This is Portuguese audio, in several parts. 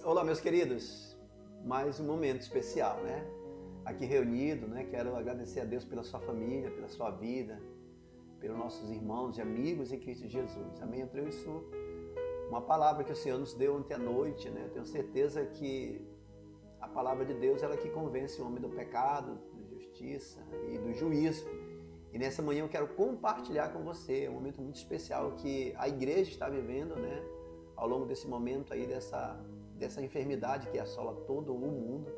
Olá, meus queridos. Mais um momento especial, né? Aqui reunido, né? Quero agradecer a Deus pela sua família, pela sua vida, pelos nossos irmãos e amigos em Cristo Jesus. Amém? Eu tenho isso, uma palavra que o Senhor nos deu ontem à noite, né? Eu tenho certeza que a palavra de Deus, ela que convence o homem do pecado, da justiça e do juízo. E nessa manhã eu quero compartilhar com você um momento muito especial que a igreja está vivendo, né? Ao longo desse momento aí, dessa enfermidade que assola todo o mundo,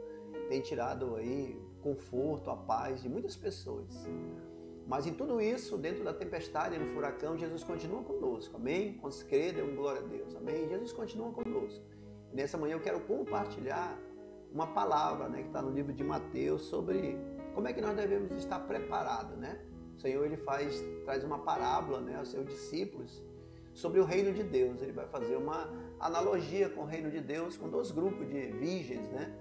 tem tirado aí conforto, a paz de muitas pessoas. Mas em tudo isso, dentro da tempestade, no furacão, Jesus continua conosco, amém? Quantos crê, dê glória a Deus, amém? Jesus continua conosco. E nessa manhã eu quero compartilhar uma palavra, né, que está no livro de Mateus, sobre como é que nós devemos estar preparados, né? O Senhor, ele traz uma parábola, né, aos seus discípulos, sobre o reino de Deus. Ele vai fazer uma analogia com o reino de Deus, com dois grupos de virgens, né?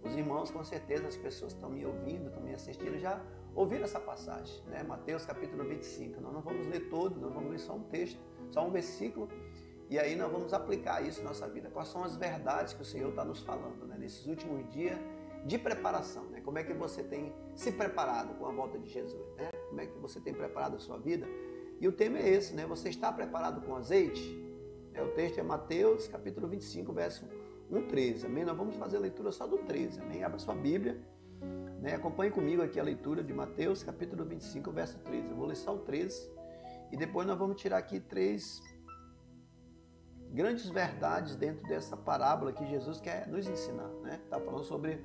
Os irmãos, com certeza, as pessoas que estão me ouvindo, estão me assistindo, já ouviram essa passagem, né? Mateus capítulo 25. Nós não vamos ler todo, nós vamos ler só um texto, só um versículo, e aí nós vamos aplicar isso na nossa vida. Quais são as verdades que o Senhor está nos falando, né? Nesses últimos dias de preparação, né? Como é que você tem se preparado com a volta de Jesus, né? Como é que você tem preparado a sua vida? E o tema é esse, né? Você está preparado com azeite? O texto é Mateus, capítulo 25, verso 1, 13. Amém? Nós vamos fazer a leitura só do 13. Amém? Abra sua Bíblia, né? Acompanhe comigo aqui a leitura de Mateus, capítulo 25, verso 13. Eu vou ler só o 13 e depois nós vamos tirar aqui 3 grandes verdades dentro dessa parábola que Jesus quer nos ensinar, né? Está falando sobre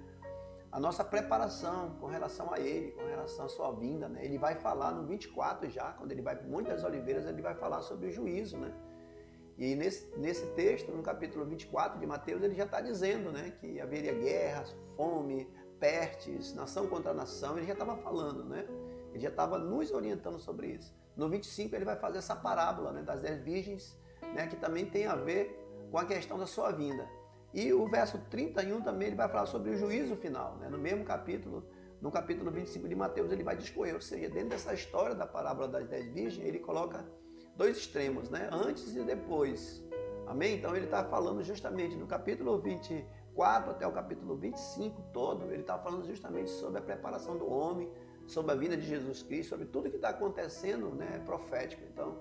a nossa preparação com relação a Ele, com relação à sua vinda, né? Ele vai falar no 24 já, quando ele vai para o Monte das Oliveiras, ele vai falar sobre o juízo, né? E nesse texto, no capítulo 24 de Mateus, ele já está dizendo, né, que haveria guerras, fome, pestes, nação contra nação. Ele já estava falando, né? Ele já estava nos orientando sobre isso. No 25 ele vai fazer essa parábola, né, das 10 virgens, né, que também tem a ver com a questão da sua vinda. E o verso 31 também ele vai falar sobre o juízo final, né? No mesmo capítulo, no capítulo 25 de Mateus, ele vai discorrer, ou seja, dentro dessa história da parábola das 10 virgens, ele coloca dois extremos, né? Antes e depois. Amém? Então ele está falando justamente no capítulo 24 até o capítulo 25 todo, ele está falando justamente sobre a preparação do homem, sobre a vinda de Jesus Cristo, sobre tudo que está acontecendo, né, profético. Então,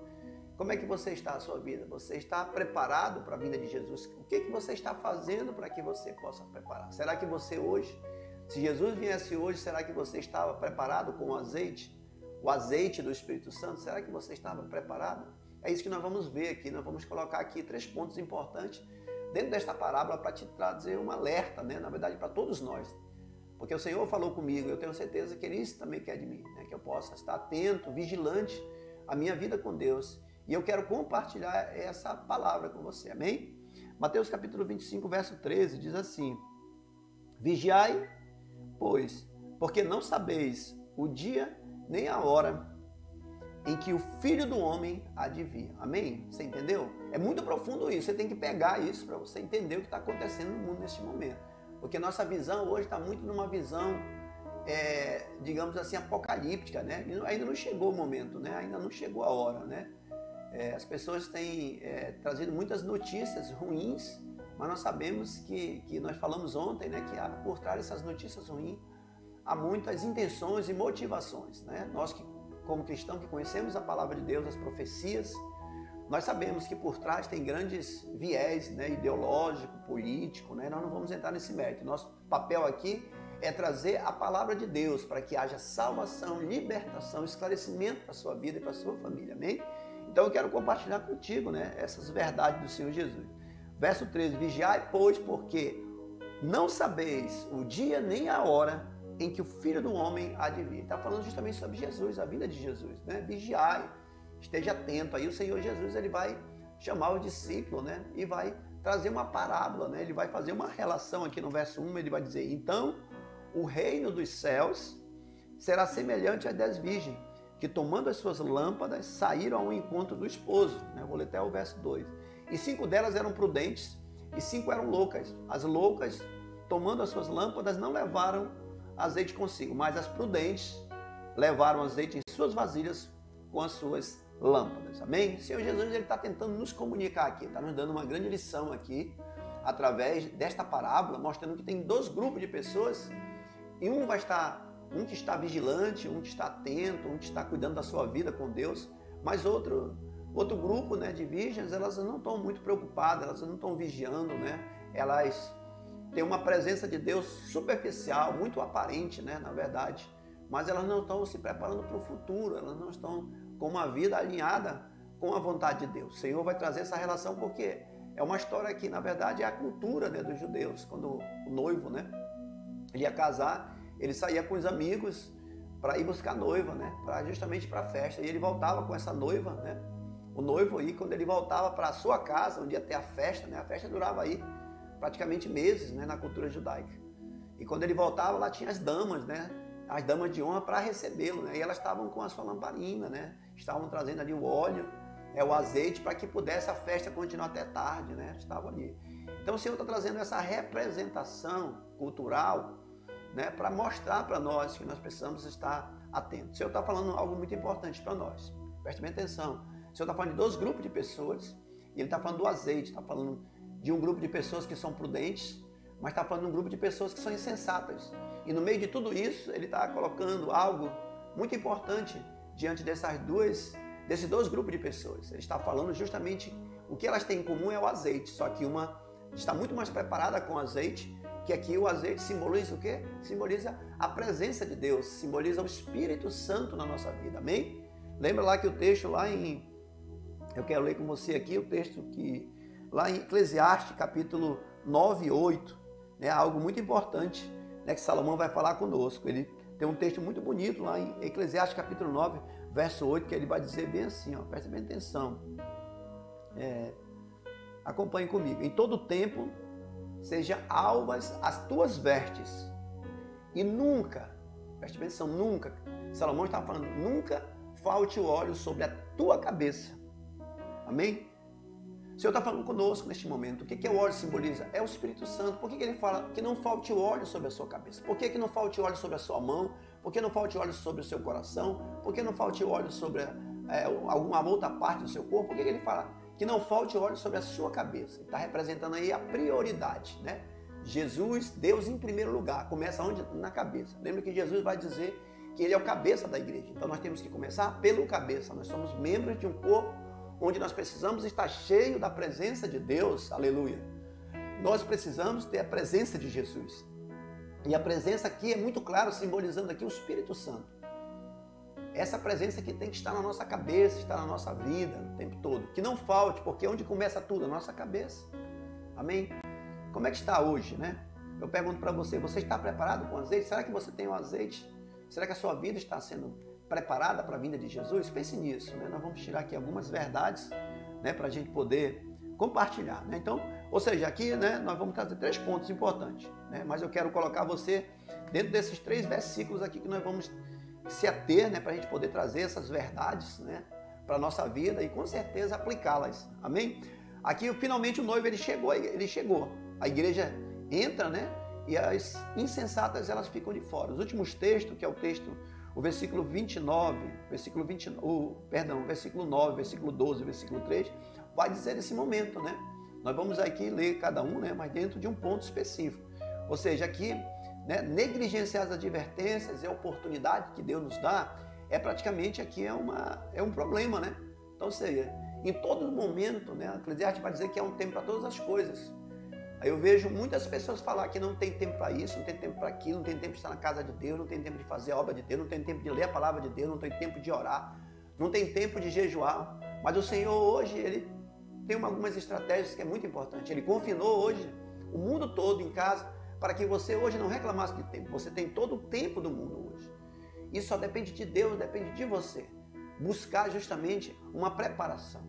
como é que você está a sua vida? Você está preparado para a vinda de Jesus? O que você está fazendo para que você possa preparar? Será que você hoje, se Jesus viesse hoje, será que você estava preparado com o azeite do Espírito Santo? Será que você estava preparado? É isso que nós vamos ver aqui. Nós vamos colocar aqui 3 pontos importantes dentro desta parábola para te trazer um alerta, né? Na verdade, para todos nós. Porque o Senhor falou comigo, eu tenho certeza que Ele isso também quer de mim, né? Que eu possa estar atento, vigilante à minha vida com Deus. E eu quero compartilhar essa palavra com você, amém? Mateus capítulo 25, verso 13, diz assim: Vigiai, pois, porque não sabeis o dia nem a hora em que o Filho do Homem há de vir. Amém? Você entendeu? É muito profundo isso. Você tem que pegar isso para você entender o que está acontecendo no mundo neste momento. Porque nossa visão hoje está muito numa visão, digamos assim, apocalíptica, né? Ainda não chegou o momento, né? Ainda não chegou a hora, né? As pessoas têm trazido muitas notícias ruins, mas nós sabemos que nós falamos ontem, né? Que por trás dessas notícias ruins há muitas intenções e motivações, né? Nós que, como cristãos que conhecemos a palavra de Deus, as profecias, nós sabemos que por trás tem grandes viés, né, ideológico, político, né? Nós não vamos entrar nesse mérito. Nosso papel aqui é trazer a palavra de Deus para que haja salvação, libertação, esclarecimento para a sua vida e para a sua família, amém? Então eu quero compartilhar contigo, né, essas verdades do Senhor Jesus. Verso 13, vigiai, pois, porque não sabeis o dia nem a hora em que o Filho do Homem há de vir. Está falando justamente sobre Jesus, a vida de Jesus, né? Vigiai, esteja atento. Aí o Senhor Jesus, ele vai chamar o discípulo, né? E vai trazer uma parábola, né? Ele vai fazer uma relação aqui no verso 1, ele vai dizer: então, o reino dos céus será semelhante às 10 virgens, que tomando as suas lâmpadas, saíram ao encontro do esposo. Né? Vou ler até o verso 2. E 5 delas eram prudentes, e 5 eram loucas. As loucas, tomando as suas lâmpadas, não levaram azeite consigo, mas as prudentes levaram azeite em suas vasilhas com as suas lâmpadas. Amém? O Senhor Jesus está tentando nos comunicar aqui, está nos dando uma grande lição aqui através desta parábola, mostrando que tem dois grupos de pessoas e um que está vigilante, um que está atento, um que está cuidando da sua vida com Deus, mas outro grupo, né, de virgens, elas não estão muito preocupadas, elas não estão vigiando, né? Elas têm uma presença de Deus superficial, muito aparente, né, na verdade, mas elas não estão se preparando para o futuro, elas não estão com uma vida alinhada com a vontade de Deus. O Senhor vai trazer essa relação porque é uma história que, na verdade, é a cultura, né, dos judeus. Quando o noivo, né, ele ia casar, ele saía com os amigos para ir buscar a noiva, né, justamente para a festa. E ele voltava com essa noiva, né, o noivo aí, quando ele voltava para a sua casa, onde ia ter a festa, né, a festa durava aí praticamente meses, né, na cultura judaica. E quando ele voltava, lá tinha as damas, né, as damas de honra para recebê-lo, né, e elas estavam com a sua lamparina, né, estavam trazendo ali o óleo, o azeite, para que pudesse a festa continuar até tarde, né, estavam ali. Então o Senhor está trazendo essa representação cultural, né, para mostrar para nós que nós precisamos estar atentos. O Senhor está falando algo muito importante para nós, preste bem atenção. O Senhor está falando de dois grupos de pessoas, e Ele está falando do azeite, está falando de um grupo de pessoas que são prudentes, mas está falando de um grupo de pessoas que são insensatas. E no meio de tudo isso, Ele está colocando algo muito importante diante desses dois grupos de pessoas. Ele está falando justamente o que elas têm em comum é o azeite, só que uma está muito mais preparada com o azeite, que aqui o azeite simboliza o quê? Simboliza a presença de Deus, simboliza o Espírito Santo na nossa vida, amém? Lembra lá que o texto eu quero ler com você aqui o texto que lá em Eclesiastes capítulo 9 e 8, né, algo muito importante, né, que Salomão vai falar conosco. Ele tem um texto muito bonito lá em Eclesiastes capítulo 9, verso 8, que ele vai dizer bem assim, ó, preste bem atenção, acompanhe comigo. Em todo tempo sejam alvas as tuas vestes e nunca, preste bem atenção, nunca, Salomão estava falando, nunca falte o óleo sobre a tua cabeça, amém? O Senhor está falando conosco neste momento. O que o óleo simboliza? É o Espírito Santo. Por que Ele fala que não falte o óleo sobre a sua cabeça? Por que não falte óleo sobre a sua mão? Por que não falte óleo sobre o seu coração? Por que não falte óleo sobre alguma outra parte do seu corpo? Por que Ele fala que não falte óleo sobre a sua cabeça? Ele está representando aí a prioridade, né? Jesus, Deus em primeiro lugar. Começa onde? Na cabeça. Lembra que Jesus vai dizer que Ele é o cabeça da igreja. Então nós temos que começar pelo cabeça. Nós somos membros de um corpo onde nós precisamos estar cheio da presença de Deus, aleluia. Nós precisamos ter a presença de Jesus. E a presença aqui é muito claro, simbolizando aqui o Espírito Santo. Essa presença aqui tem que estar na nossa cabeça, estar na nossa vida, o tempo todo. Que não falte, porque onde começa tudo? A nossa cabeça. Amém? Como é que está hoje, né? Eu pergunto para você, você está preparado com azeite? Será que você tem o azeite? Será que a sua vida está sendo preparada para a vinda de Jesus? Pense nisso, né? Nós vamos tirar aqui algumas verdades, né, para a gente poder compartilhar, né? Então, ou seja, aqui, né, nós vamos trazer 3 pontos importantes, né? Mas eu quero colocar você dentro desses 3 versículos aqui que nós vamos se ater, né, para a gente poder trazer essas verdades, né, para a nossa vida e com certeza aplicá-las, amém? Aqui, finalmente, o noivo ele chegou, a igreja entra, né, e as insensatas elas ficam de fora. Os últimos textos, que é o versículo 29, versículo 9, versículo 12, versículo 3, vai dizer esse momento, né? Nós vamos aqui ler cada um, né, mas dentro de um ponto específico. Ou seja, aqui, né, negligenciar as advertências e a oportunidade que Deus nos dá, praticamente aqui é um problema, né? Então, ou seja, em todo momento, né, a Eclesiastes vai dizer que é um tempo para todas as coisas. Aí eu vejo muitas pessoas falar que não tem tempo para isso, não tem tempo para aquilo, não tem tempo de estar na casa de Deus, não tem tempo de fazer a obra de Deus, não tem tempo de ler a palavra de Deus, não tem tempo de orar, não tem tempo de jejuar. Mas o Senhor hoje, Ele tem algumas estratégias que é muito importante. Ele confinou hoje o mundo todo em casa para que você hoje não reclamasse de tempo. Você tem todo o tempo do mundo hoje. Isso só depende de Deus, depende de você. Buscar justamente uma preparação.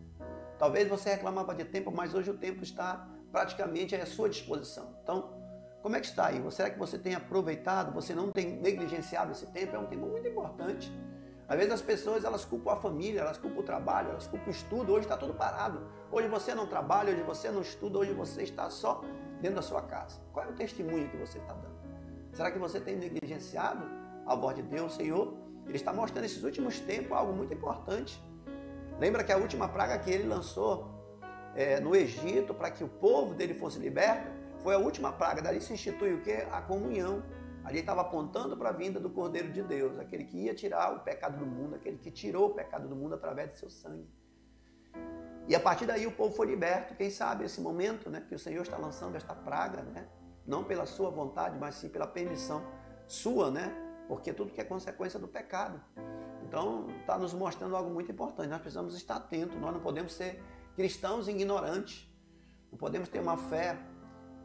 Talvez você reclamava de tempo, mas hoje o tempo está praticamente à sua disposição. Então, como é que está aí? Será que você tem aproveitado? Você não tem negligenciado esse tempo? É um tempo muito importante. Às vezes as pessoas, elas culpam a família, elas culpam o trabalho, elas culpam o estudo. Hoje está tudo parado. Hoje você não trabalha, hoje você não estuda, hoje você está só dentro da sua casa. Qual é o testemunho que você está dando? Será que você tem negligenciado a voz de Deus, Senhor? Ele está mostrando nesses últimos tempos algo muito importante. Lembra que a última praga que ele lançou no Egito para que o povo dele fosse liberto, foi a última praga. Dali se institui o quê? A comunhão. Ali estava apontando para a vinda do Cordeiro de Deus, aquele que ia tirar o pecado do mundo, aquele que tirou o pecado do mundo através de seu sangue. E a partir daí o povo foi liberto. Quem sabe esse momento, né, que o Senhor está lançando esta praga, né, não pela sua vontade, mas sim pela permissão sua, né, porque tudo que é consequência do pecado. Então está nos mostrando algo muito importante. Nós precisamos estar atentos, nós não podemos ser cristãos ignorantes, não podemos ter uma fé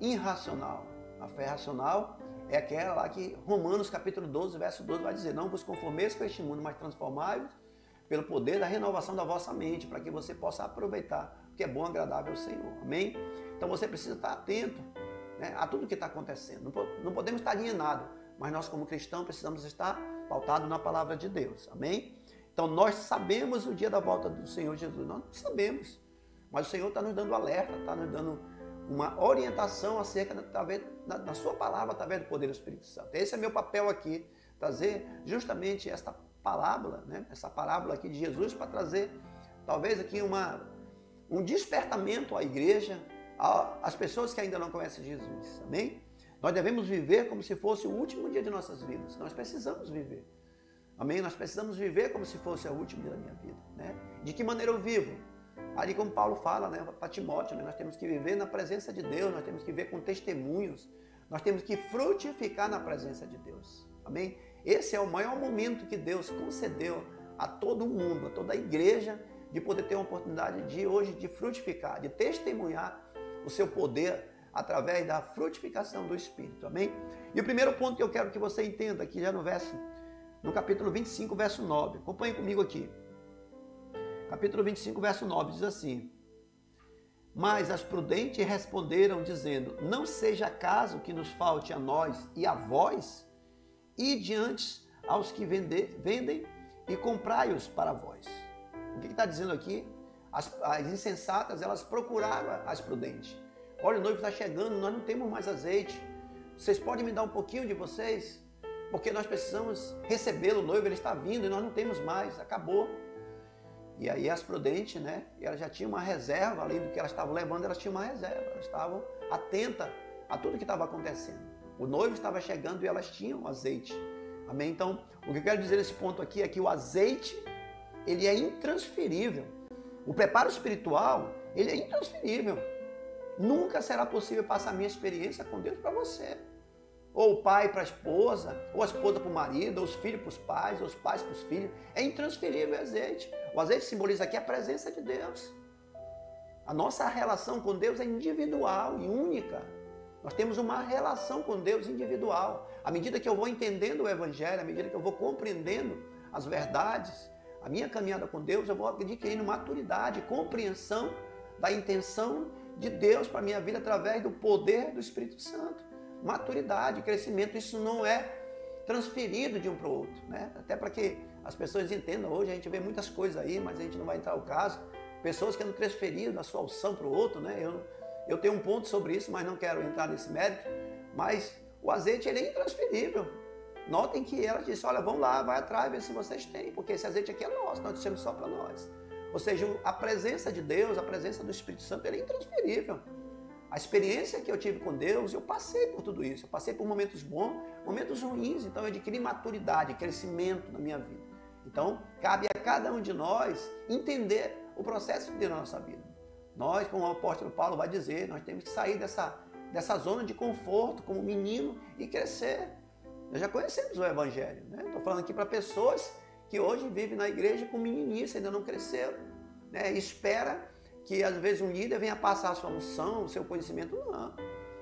irracional. A fé racional é aquela lá que Romanos capítulo 12, verso 12 vai dizer: não vos conformeis com este mundo, mas transformai-vos pelo poder da renovação da vossa mente, para que você possa aproveitar o que é bom e agradável ao Senhor. Amém? Então você precisa estar atento, né, a tudo que está acontecendo. Não podemos estar alienados, mas nós como cristãos precisamos estar pautados na palavra de Deus. Amém? Então nós sabemos o dia da volta do Senhor Jesus. Nós não sabemos, mas o Senhor está nos dando alerta, está nos dando uma orientação acerca da sua palavra, através do poder do Espírito Santo. Esse é meu papel aqui, trazer justamente esta parábola, né? Essa parábola aqui de Jesus, para trazer talvez aqui um despertamento à igreja, às pessoas que ainda não conhecem Jesus. Amém? Nós devemos viver como se fosse o último dia de nossas vidas. Nós precisamos viver. Amém? Nós precisamos viver como se fosse o último dia da minha vida, né? De que maneira eu vivo? Ali como Paulo fala, né, para Timóteo, né, nós temos que viver na presença de Deus, nós temos que viver com testemunhos, nós temos que frutificar na presença de Deus. Amém? Esse é o maior momento que Deus concedeu a todo mundo, a toda a igreja, de poder ter uma oportunidade de hoje de frutificar, de testemunhar o seu poder através da frutificação do Espírito. Amém? E o primeiro ponto que eu quero que você entenda aqui já no capítulo 25, verso 9. Acompanhe comigo aqui. Capítulo 25, verso 9, diz assim: mas as prudentes responderam, dizendo: não seja caso que nos falte a nós e a vós, e diante aos que vendem e comprai-os para vós. O que está dizendo aqui? As insensatas, elas procuraram as prudentes. Olha, o noivo está chegando, nós não temos mais azeite. Vocês podem me dar um pouquinho de vocês? Porque nós precisamos recebê-lo, o noivo, ele está vindo e nós não temos mais, acabou. E aí as prudentes, né, elas já tinham uma reserva, além do que elas estavam levando, elas tinham uma reserva, elas estavam atentas a tudo que estava acontecendo. O noivo estava chegando e elas tinham azeite. Amém? Então, o que eu quero dizer nesse ponto aqui é que o azeite, ele é intransferível. O preparo espiritual, ele é intransferível. Nunca será possível passar a minha experiência com Deus para você. Ou o pai para a esposa, ou a esposa para o marido, ou os filhos para os pais, ou os pais para os filhos. É intransferível o azeite. O azeite simboliza aqui a presença de Deus. A nossa relação com Deus é individual e única. Nós temos uma relação com Deus individual. À medida que eu vou entendendo o Evangelho, à medida que eu vou compreendendo as verdades, a minha caminhada com Deus, eu vou adquirindo maturidade, compreensão da intenção de Deus para a minha vida através do poder do Espírito Santo. Maturidade, crescimento, isso não é transferido de um para o outro, né? Até para que as pessoas entendam. Hoje a gente vê muitas coisas aí, mas a gente não vai entrar no caso. Pessoas que não transferiram da sua unção para o outro, né? Eu tenho um ponto sobre isso, mas não quero entrar nesse mérito. Mas o azeite, ele é intransferível. Notem que ela disse: olha, vamos lá, vai atrás, vê se vocês têm, porque esse azeite aqui é nosso, nós deixamos só para nós. Ou seja, a presença de Deus, a presença do Espírito Santo, ele é intransferível. A experiência que eu tive com Deus, eu passei por tudo isso. Eu passei por momentos bons, momentos ruins. Então eu adquiri maturidade, crescimento na minha vida. Então cabe a cada um de nós entender o processo de Deus na nossa vida. Nós, como o apóstolo Paulo vai dizer, nós temos que sair dessa zona de conforto como menino e crescer. Nós já conhecemos o Evangelho, né? Estou falando aqui para pessoas que hoje vivem na igreja com meninice, ainda não cresceram, né? Espera que às vezes um líder venha passar a sua unção, o seu conhecimento. Não.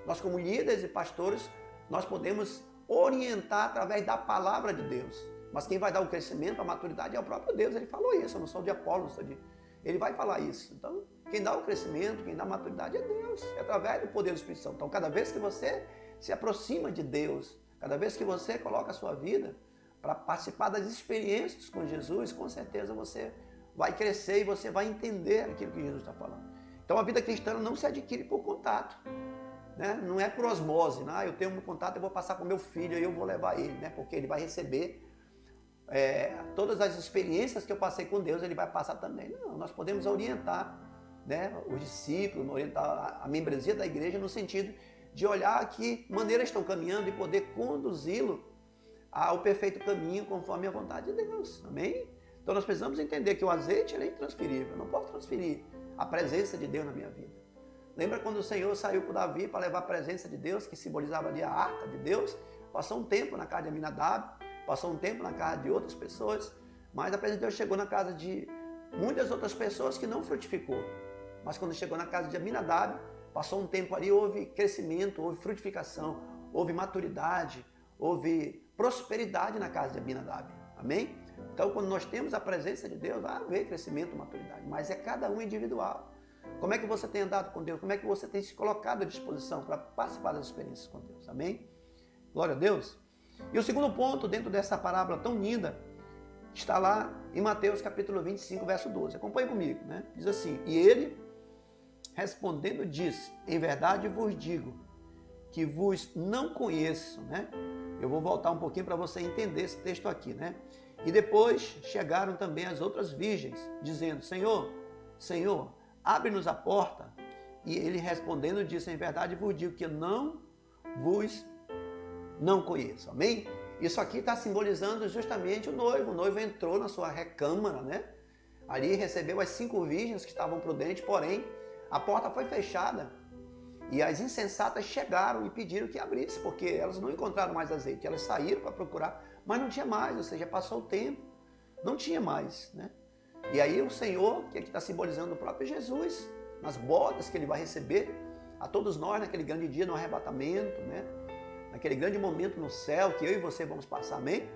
Nós como líderes e pastores, nós podemos orientar através da palavra de Deus. Mas quem vai dar o crescimento, a maturidade é o próprio Deus. Ele falou isso, eu não sou de Apolo, não sou de... Ele vai falar isso. Então, quem dá o crescimento, quem dá a maturidade é Deus. É através do poder do Espírito Santo. Então, cada vez que você se aproxima de Deus, cada vez que você coloca a sua vida para participar das experiências com Jesus, com certeza você vai crescer e você vai entender aquilo que Jesus está falando. Então a vida cristã não se adquire por contato, né? Não é por osmose, né? Eu tenho um contato, eu vou passar para o meu filho e eu vou levar ele, né? Porque ele vai receber todas as experiências que eu passei com Deus, ele vai passar também. Não, nós podemos orientar né, os discípulos, orientar a membresia da igreja no sentido de olhar que maneiras estão caminhando e poder conduzi-lo ao perfeito caminho conforme a vontade de Deus. Amém? Então nós precisamos entender que o azeite é intransferível. Eu não posso transferir a presença de Deus na minha vida. Lembra quando o Senhor saiu com Davi para levar a presença de Deus, que simbolizava ali a arca de Deus? Passou um tempo na casa de Aminadab, passou um tempo na casa de outras pessoas, mas a presença de Deus chegou na casa de muitas outras pessoas que não frutificou. Mas quando chegou na casa de Aminadab, passou um tempo ali, houve crescimento, houve frutificação, houve maturidade, houve prosperidade na casa de Aminadab. Amém? Então, quando nós temos a presença de Deus, vai haver crescimento, maturidade, mas é cada um individual. Como é que você tem andado com Deus? Como é que você tem se colocado à disposição para participar das experiências com Deus? Amém? Glória a Deus. E o segundo ponto, dentro dessa parábola tão linda, está lá em Mateus capítulo 25, verso 12. Acompanhe comigo, né? Diz assim: e ele, respondendo, disse: em verdade vos digo que vos não conheço, né? Eu vou voltar um pouquinho para você entender esse texto aqui, né? E depois chegaram também as outras virgens, dizendo: Senhor, Senhor, abre-nos a porta. E ele respondendo disse: em verdade vos digo que não conheço. Amém? Isso aqui está simbolizando justamente o noivo. O noivo entrou na sua recâmara, né? Ali recebeu as 5 virgens que estavam prudentes, porém a porta foi fechada. E as insensatas chegaram e pediram que abrisse, porque elas não encontraram mais azeite. Elas saíram para procurar, mas não tinha mais, ou seja, passou o tempo, não tinha mais, né? E aí o Senhor, que aqui está simbolizando o próprio Jesus, nas bodas que ele vai receber a todos nós naquele grande dia, no arrebatamento, né? Naquele grande momento no céu que eu e você vamos passar, amém?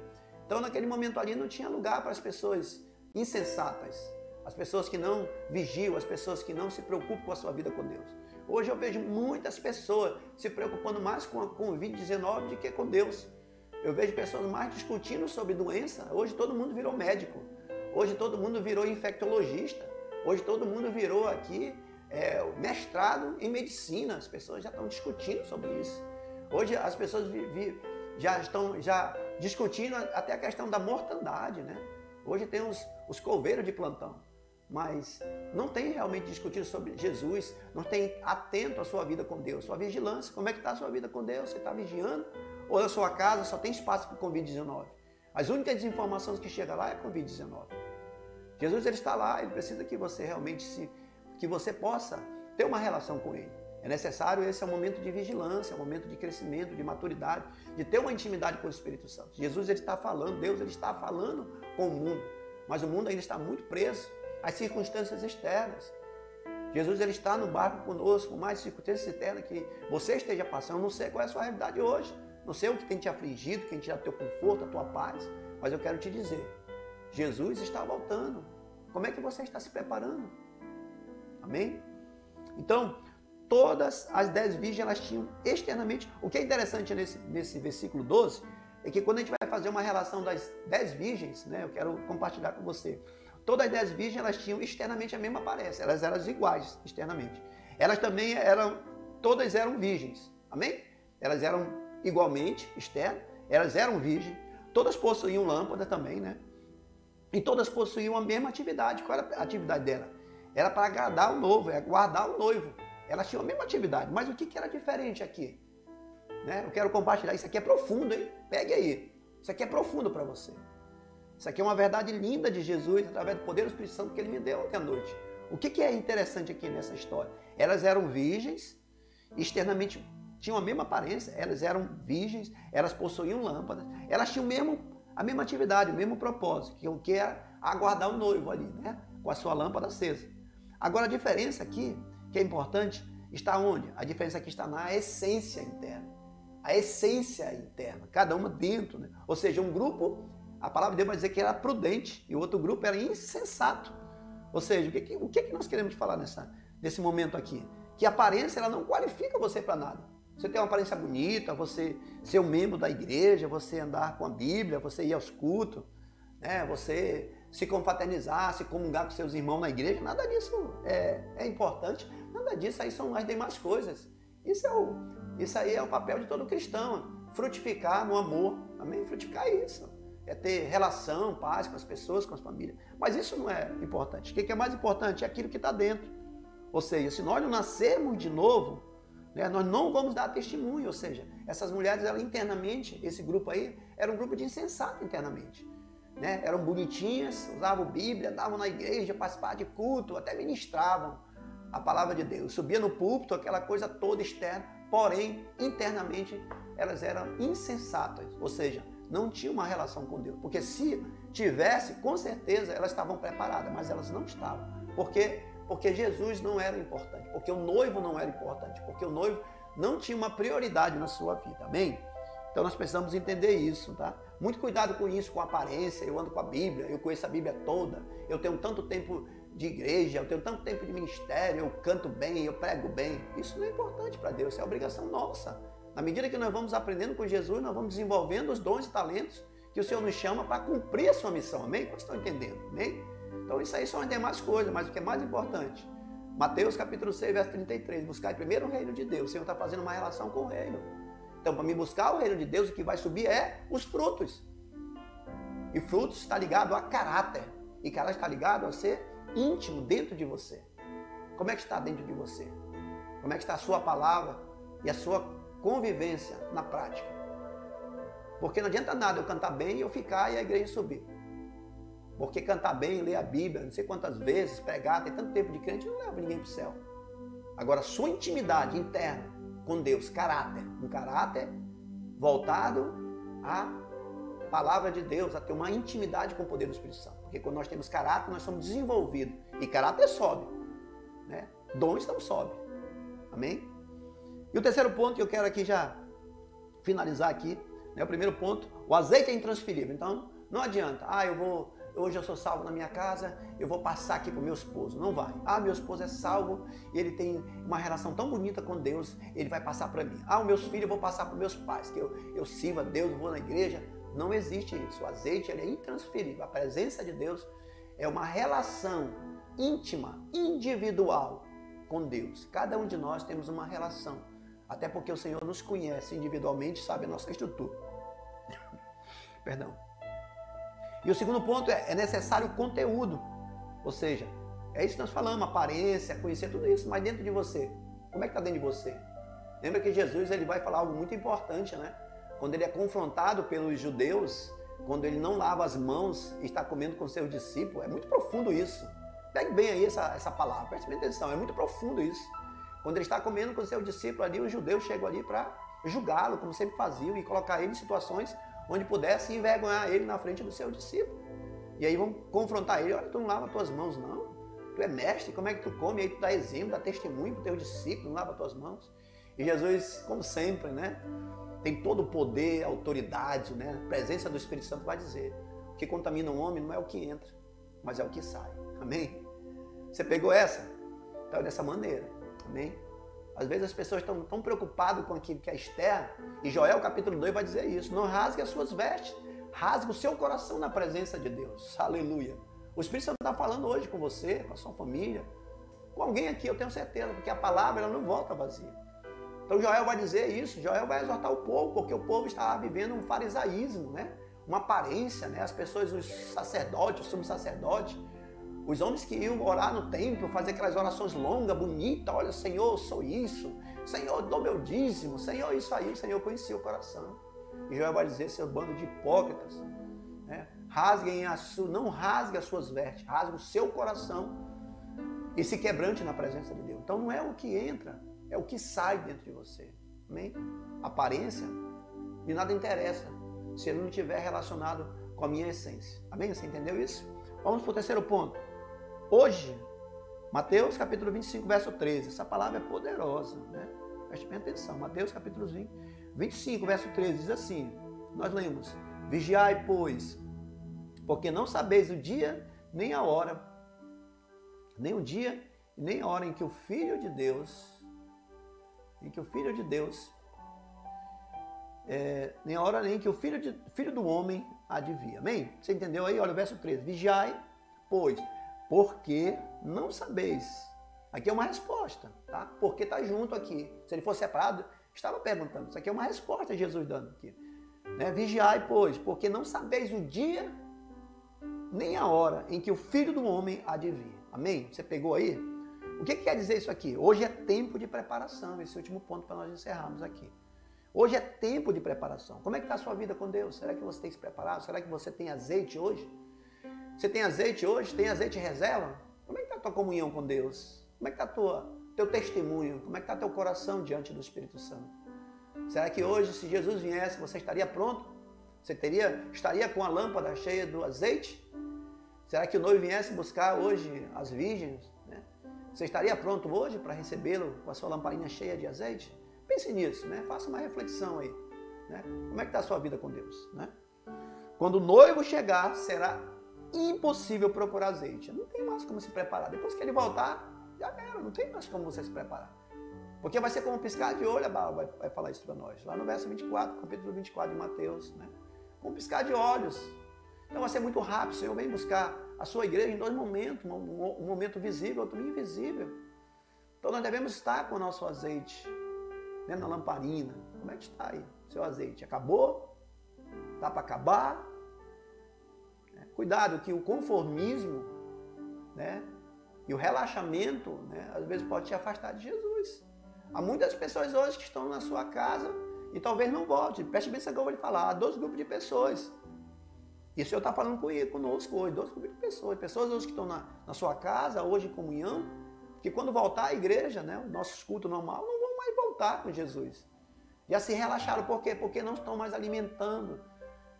Então naquele momento ali não tinha lugar para as pessoas insensatas, as pessoas que não vigiam, as pessoas que não se preocupam com a sua vida com Deus. Hoje eu vejo muitas pessoas se preocupando mais com o Covid-19 do que com Deus. Eu vejo pessoas mais discutindo sobre doença. Hoje todo mundo virou médico. Hoje todo mundo virou infectologista. Hoje todo mundo virou aqui mestrado em medicina. As pessoas já estão discutindo sobre isso. Hoje as pessoas já estão discutindo até a questão da mortandade, né? Hoje tem os coveiros de plantão. Mas não tem realmente discutido sobre Jesus, não tem atento à sua vida com Deus, sua vigilância. Como é que está a sua vida com Deus? Você está vigiando? Ou na sua casa só tem espaço para o Covid-19? As únicas informações que chegam lá é Covid-19. Jesus ele está lá, ele precisa que você realmente que você possa ter uma relação com ele. É necessário, esse é um momento de vigilância, é um momento de crescimento, de maturidade, de ter uma intimidade com o Espírito Santo. Jesus ele está falando, Deus ele está falando com o mundo, mas o mundo ainda está muito preso às circunstâncias externas. Jesus ele está no barco conosco, por mais circunstâncias externas que você esteja passando. Não sei qual é a sua realidade hoje, não sei o que tem te afligido, quem tira teu conforto, a tua paz, mas eu quero te dizer, Jesus está voltando. Como é que você está se preparando? Amém? Então, todas as 10 virgens, elas tinham externamente, o que é interessante nesse versículo 12, é que quando a gente vai fazer uma relação das 10 virgens, né, eu quero compartilhar com você, todas as 10 virgens, elas tinham externamente a mesma aparência, elas eram iguais externamente. Elas também todas eram virgens, amém? Elas eram igualmente externas, elas eram virgens, todas possuíam lâmpada também, né? E todas possuíam a mesma atividade. Qual era a atividade dela? Era para agradar o noivo, guardar o noivo. Elas tinham a mesma atividade, mas o que era diferente aqui? Né? Eu quero compartilhar, isso aqui é profundo, hein? Pegue aí, isso aqui é profundo para você. Isso aqui é uma verdade linda de Jesus, através do poder do Espírito Santo que ele me deu ontem à noite. O que é interessante aqui nessa história? Elas eram virgens, externamente tinham a mesma aparência, elas eram virgens, elas possuíam lâmpadas, elas tinham a mesma atividade, o mesmo propósito, que é aguardar o noivo ali, né? Com a sua lâmpada acesa. Agora a diferença aqui, que é importante, está onde? A diferença aqui está na essência interna. A essência interna, cada uma dentro, né? Ou seja, um grupo, a palavra de Deus vai dizer que era prudente e o outro grupo era insensato. Ou seja, o que nós queremos falar nesse momento aqui? Que a aparência ela não qualifica você para nada. Você ter uma aparência bonita, você ser um membro da igreja, você andar com a Bíblia, você ir aos cultos, né? Você se confraternizar, se comungar com seus irmãos na igreja, nada disso é importante, nada disso aí são as demais coisas. Isso aí é o papel de todo cristão, frutificar no amor, amém? Frutificar é isso, é ter relação, paz com as pessoas, com as famílias, mas isso não é importante. O que é mais importante? É aquilo que está dentro. Ou seja, se nós não nascermos de novo, né, nós não vamos dar testemunho. Ou seja, essas mulheres, elas, internamente, esse grupo aí, era um grupo de insensato internamente. Né? Eram bonitinhas, usavam Bíblia, andavam na igreja, participavam de culto, até ministravam a palavra de Deus. Subia no púlpito, aquela coisa toda externa, porém, internamente, elas eram insensatas. Ou seja, não tinham uma relação com Deus. Porque se tivesse, com certeza, elas estavam preparadas, mas elas não estavam. Por quê? Porque Jesus não era importante, porque o noivo não era importante, porque o noivo não tinha uma prioridade na sua vida, amém? Então nós precisamos entender isso, tá? Muito cuidado com isso, com a aparência. Eu ando com a Bíblia, eu conheço a Bíblia toda, eu tenho tanto tempo de igreja, eu tenho tanto tempo de ministério, eu canto bem, eu prego bem. Isso não é importante para Deus, isso é obrigação nossa. Na medida que nós vamos aprendendo com Jesus, nós vamos desenvolvendo os dons e talentos que o Senhor nos chama para cumprir a sua missão, amém? Vocês estão entendendo, amém? Então isso aí são as demais coisas, mas o que é mais importante, Mateus capítulo 6, verso 33, buscar primeiro o reino de Deus. O Senhor está fazendo uma relação com o reino. Então, para me buscar o reino de Deus, o que vai subir é os frutos. E frutos está ligado a caráter. E caráter está ligado a ser íntimo dentro de você. Como é que está dentro de você? Como é que está a sua palavra e a sua convivência na prática? Porque não adianta nada eu cantar bem e eu ficar e a igreja subir. Porque cantar bem, ler a Bíblia, não sei quantas vezes, pregar, tem tanto tempo de crente, não leva ninguém para o céu. Agora, sua intimidade interna com Deus, caráter, um caráter voltado à palavra de Deus, a ter uma intimidade com o poder do Espírito Santo. Porque quando nós temos caráter, nós somos desenvolvidos. E caráter sobe, né? Dons não sobe. Amém? E o terceiro ponto que eu quero aqui já finalizar aqui, né? O primeiro ponto, o azeite é intransferível. Então, não adianta, hoje eu sou salvo na minha casa, eu vou passar aqui para o meu esposo. Não vai. Meu esposo é salvo e ele tem uma relação tão bonita com Deus, ele vai passar para mim. Os meus filhos eu vou passar para os meus pais, que eu sirvo a Deus, eu vou na igreja. Não existe isso. O azeite, ele é intransferível. A presença de Deus é uma relação íntima, individual com Deus. Cada um de nós temos uma relação. Até porque o Senhor nos conhece individualmente, sabe a nossa estrutura. Perdão. E o segundo ponto é necessário conteúdo. Ou seja, é isso que nós falamos, aparência, conhecer tudo isso, mas dentro de você. Como é que está dentro de você? Lembra que Jesus ele vai falar algo muito importante, né? Quando ele é confrontado pelos judeus, quando ele não lava as mãos e está comendo com seus discípulos, é muito profundo isso. Pegue bem aí essa palavra, preste bem atenção, é muito profundo isso. Quando ele está comendo com seus discípulos ali, os judeus chegam ali para julgá-lo, como sempre faziam, e colocar ele em situações onde pudesse envergonhar ele na frente do seu discípulo. E aí vão confrontar ele, olha, tu não lava as tuas mãos não, tu é mestre, como é que tu come? Aí tu dá exemplo, dá testemunho para o teu discípulo, não lava as tuas mãos. E Jesus, como sempre, né, tem todo o poder, autoridade, né, a presença do Espírito Santo vai dizer, o que contamina um homem não é o que entra, mas é o que sai, amém? Você pegou essa? Então é dessa maneira, amém? Às vezes as pessoas estão tão preocupadas com aquilo que é externo, e Joel capítulo 2 vai dizer isso, não rasgue as suas vestes, rasgue o seu coração na presença de Deus, aleluia. O Espírito Santo está falando hoje com você, com a sua família, com alguém aqui, eu tenho certeza, porque a palavra ela não volta vazia. Então Joel vai dizer isso, Joel vai exortar o povo, porque o povo estava vivendo um farisaísmo, né? Uma aparência, né? As pessoas, os sacerdotes, os sumos-sacerdotes, os homens que iam orar no templo, fazer aquelas orações longas, bonitas, olha, Senhor, eu sou isso, Senhor, dou meu dízimo, Senhor, isso aí, o Senhor conhecia o coração. E Joel vai dizer, seu bando de hipócritas, né? Não rasgue as suas vestes, rasgue o seu coração e se quebrante na presença de Deus. Então não é o que entra, é o que sai dentro de você. Amém? Aparência de nada interessa se ele não estiver relacionado com a minha essência. Amém? Você entendeu isso? Vamos para o terceiro ponto. Hoje, Mateus capítulo 25, verso 13. Essa palavra é poderosa, né? Preste bem atenção. Mateus capítulo 25, verso 13 diz assim. Nós lemos. Vigiai, pois, porque não sabeis o dia nem a hora, nem o dia e nem a hora em que o Filho de Deus, nem a hora nem que o Filho do Homem há de vir. Amém? Você entendeu aí? Olha o verso 13. Vigiai, pois, porque não sabeis. Aqui é uma resposta, tá? Porque está junto aqui. Se ele fosse separado, estava perguntando. Isso aqui é uma resposta Jesus dando aqui. Né? Vigiai, pois, porque não sabeis o dia nem a hora em que o Filho do Homem há de vir. Amém? Você pegou aí? O que quer dizer isso aqui? Hoje é tempo de preparação, esse último ponto para nós encerrarmos aqui. Hoje é tempo de preparação. Como é que está a sua vida com Deus? Será que você tem se preparado? Será que você tem azeite hoje? Você tem azeite hoje? Tem azeite em reserva? Como é que está a tua comunhão com Deus? Como é que está teu testemunho? Como é que está teu coração diante do Espírito Santo? Será que hoje, se Jesus viesse, você estaria pronto? Você estaria com a lâmpada cheia do azeite? Será que o noivo viesse buscar hoje as virgens? Né? Você estaria pronto hoje para recebê-lo com a sua lamparina cheia de azeite? Pense nisso, né? Faça uma reflexão aí. Né? Como é que está a sua vida com Deus? Né? Quando o noivo chegar, será impossível procurar azeite. Não tem mais como se preparar. Depois que ele voltar, já era. Não tem mais como você se preparar. Porque vai ser como um piscar de olho, vai falar isso para nós. Lá no verso 24, capítulo 24 de Mateus. Né? Com um piscar de olhos. Então vai ser muito rápido. O Senhor vem buscar a sua igreja em dois momentos. Um momento visível, outro invisível. Então nós devemos estar com o nosso azeite. Né, na lamparina. Como é que está aí o seu azeite? Acabou? Está para acabar? Cuidado que o conformismo, né, e o relaxamento, né, às vezes pode te afastar de Jesus. Há muitas pessoas hoje que estão na sua casa e talvez não volte. Preste bem atenção que eu vou lhe falar. Há dois grupos de pessoas. E o Senhor está falando conosco hoje. Dois grupos de pessoas. Pessoas hoje que estão na sua casa, hoje em comunhão, que quando voltar à igreja, né, o nosso culto normal, não vão mais voltar com Jesus. Já se relaxaram. Por quê? Porque não estão mais alimentando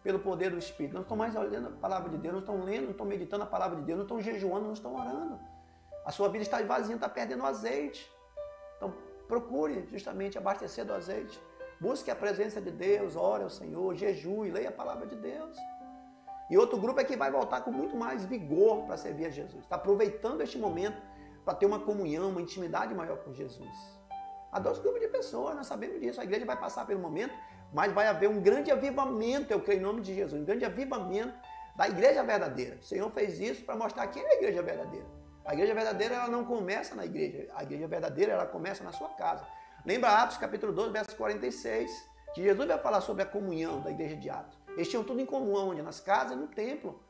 pelo poder do Espírito. Não estão mais olhando a palavra de Deus, não estão lendo, não estão meditando a palavra de Deus, não estão jejuando, não estão orando. A sua vida está vazia, está perdendo o azeite. Então, procure justamente abastecer do azeite. Busque a presença de Deus, ore ao Senhor, jejue, leia a palavra de Deus. E outro grupo é que vai voltar com muito mais vigor para servir a Jesus. Está aproveitando este momento para ter uma comunhão, uma intimidade maior com Jesus. Há dois grupos de pessoas, nós sabemos disso. A igreja vai passar pelo momento, mas vai haver um grande avivamento, eu creio em nome de Jesus, um grande avivamento da igreja verdadeira. O Senhor fez isso para mostrar quem é a igreja verdadeira. A igreja verdadeira, ela não começa na igreja. A igreja verdadeira, ela começa na sua casa. Lembra Atos capítulo 12, verso 46, que Jesus vai falar sobre a comunhão da igreja de Atos. Eles tinham tudo em comum, onde? Nas casas e no templo.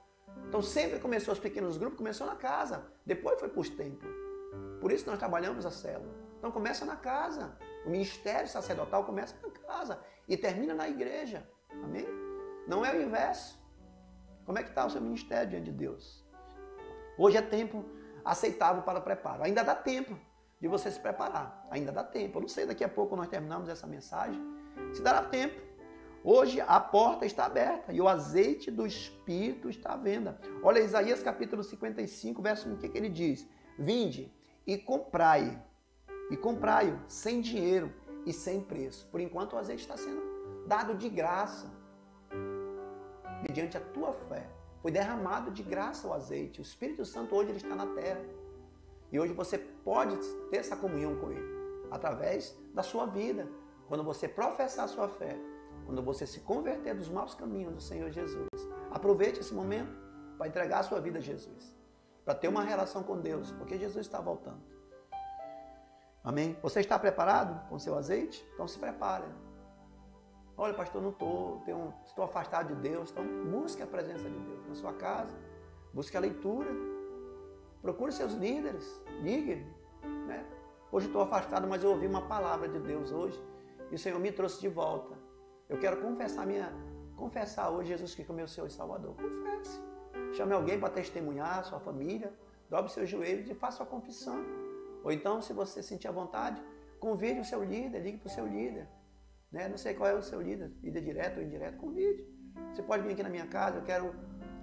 Então sempre começou os pequenos grupos, começou na casa. Depois foi para os templos. Por isso nós trabalhamos a célula. Então começa na casa. O ministério sacerdotal começa na casa e termina na igreja. Amém? Não é o inverso. Como é que está o seu ministério diante de Deus? Hoje é tempo aceitável para o preparo. Ainda dá tempo de você se preparar. Ainda dá tempo. Eu não sei, daqui a pouco nós terminamos essa mensagem. Se dará tempo. Hoje a porta está aberta e o azeite do Espírito está à venda. Olha Isaías capítulo 55, verso 1, o que ele diz? Vinde e comprai-o sem dinheiro e sem preço. Por enquanto o azeite está sendo dado de graça, mediante a tua fé. Foi derramado de graça o azeite. O Espírito Santo hoje ele está na terra. E hoje você pode ter essa comunhão com ele, através da sua vida. Quando você professar a sua fé, quando você se converter dos maus caminhos do Senhor Jesus. Aproveite esse momento para entregar a sua vida a Jesus. Para ter uma relação com Deus, porque Jesus está voltando. Amém? Você está preparado com o seu azeite? Então se prepare. Olha, pastor, não estou afastado de Deus. Então busque a presença de Deus na sua casa. Busque a leitura. Procure seus líderes. Ligue. Né? Hoje estou afastado, mas eu ouvi uma palavra de Deus hoje. E o Senhor me trouxe de volta. Eu quero confessar hoje Jesus Cristo como meu Senhor e Salvador. Confesse. Chame alguém para testemunhar, sua família. Dobre seus joelhos e faça a confissão. Ou então, se você sentir a vontade, convide o seu líder, ligue para o seu líder. Né? Não sei qual é o seu líder direto ou indireto, convide. Você pode vir aqui na minha casa, eu quero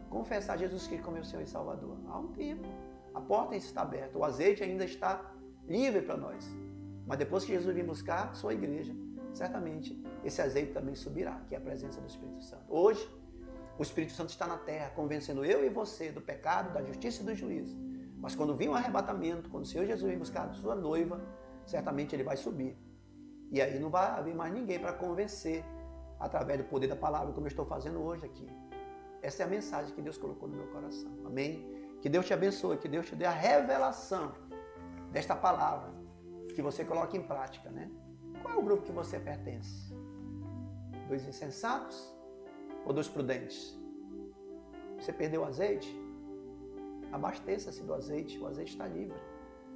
confessar Jesus Cristo como meu Senhor e Salvador. Há um tempo. A porta está aberta, o azeite ainda está livre para nós. Mas depois que Jesus vir buscar a sua igreja, certamente esse azeite também subirá, que é a presença do Espírito Santo. Hoje, o Espírito Santo está na terra, convencendo eu e você do pecado, da justiça e do juízo. Mas quando vir o arrebatamento, quando o Senhor Jesus vir buscar a sua noiva, certamente ele vai subir. E aí não vai haver mais ninguém para convencer através do poder da palavra, como eu estou fazendo hoje aqui. Essa é a mensagem que Deus colocou no meu coração. Amém? Que Deus te abençoe, que Deus te dê a revelação desta palavra, que você coloque em prática, né? Qual é o grupo que você pertence? Dos insensatos ou dos prudentes? Você perdeu o azeite? Abasteça-se do azeite, o azeite está livre.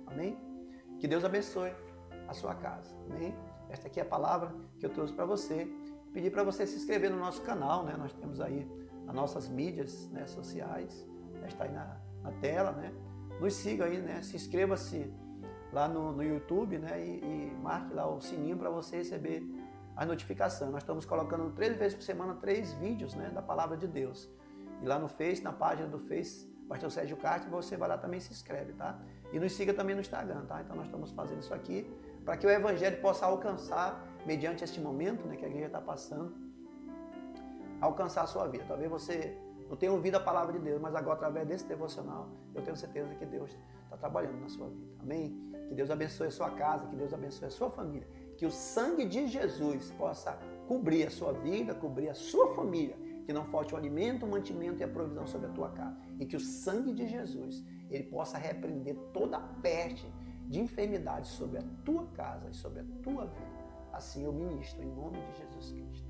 Amém? Que Deus abençoe a sua casa. Amém? Esta aqui é a palavra que eu trouxe para você. Pedir para você se inscrever no nosso canal, né? Nós temos aí as nossas mídias, né, sociais. Está aí na tela, né? Nos siga aí, né? Se inscreva-se lá no YouTube, né? E marque lá o sininho para você receber as notificações. Nós estamos colocando 3 vezes por semana 3 vídeos, né, da palavra de Deus. E lá no Face, na página do Face, Pastor Sérgio Castro, você vai lá também e se inscreve, tá? E nos siga também no Instagram, tá? Então nós estamos fazendo isso aqui para que o Evangelho possa alcançar, mediante este momento, né, que a igreja está passando, alcançar a sua vida. Talvez você não tenha ouvido a palavra de Deus, mas agora, através desse devocional, eu tenho certeza que Deus está trabalhando na sua vida. Amém? Que Deus abençoe a sua casa, que Deus abençoe a sua família. Que o sangue de Jesus possa cobrir a sua vida, cobrir a sua família. Que não falte o alimento, o mantimento e a provisão sobre a tua casa. E que o sangue de Jesus, ele possa repreender toda a peste de enfermidade sobre a tua casa e sobre a tua vida. Assim eu ministro em nome de Jesus Cristo.